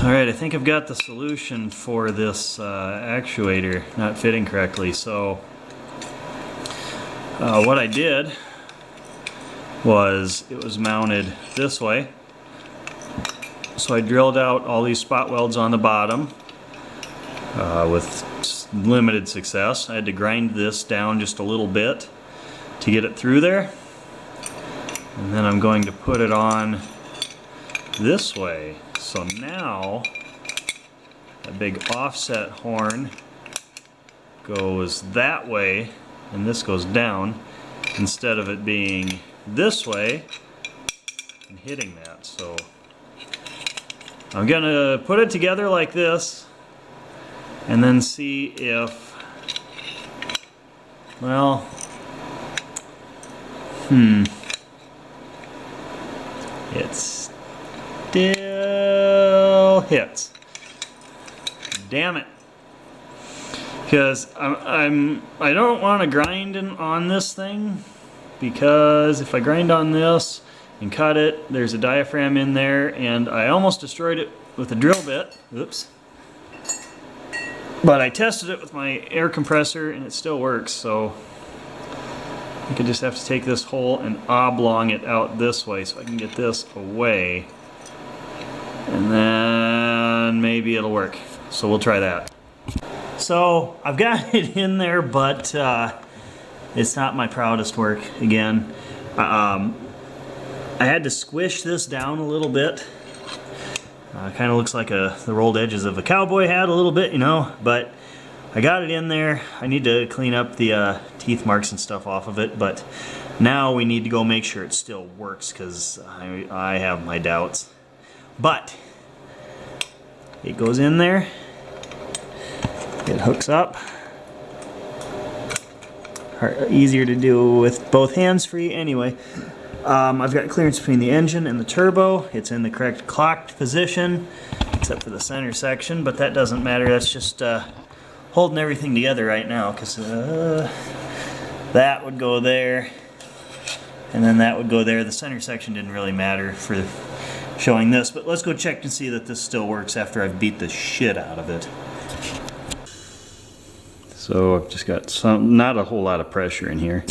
Alright, I think I've got the solution for this actuator not fitting correctly. So what I did was, it was mounted this way. So I drilled out all these spot welds on the bottom with limited success. I had to grind this down just a little bit to get it through there. And then I'm going to put it on this way. So now a big offset horn goes that way and this goes down instead of it being this way and hitting that. So I'm gonna put it together like this and then see if, well, it still hits. Damn it. Because I don't want to grind on this thing, because if I grind on this and cut it, there's a diaphragm in there, and I almost destroyed it with a drill bit. Oops. But I tested it with my air compressor and it still works, so I could just have to take this hole and oblong it out this way so I can get this away, and then maybe it'll work. So we'll try that. So I've got it in there, but it's not my proudest work again. I had to squish this down a little bit. Kind of looks like the rolled edges of a cowboy hat a little bit, you know, but I got it in there. I need to clean up the teeth marks and stuff off of it, but now we need to go make sure it still works, because I have my doubts. But it goes in there, it hooks up. Easier to do with both hands free anyway. I've got clearance between the engine and the turbo. It's in the correct clocked position, except for the center section, but that doesn't matter. That's just holding everything together right now, because that would go there, and then that would go there. The center section didn't really matter for showing this, but let's go check and see that this still works after I've beat the shit out of it. So I've just got not a whole lot of pressure in here.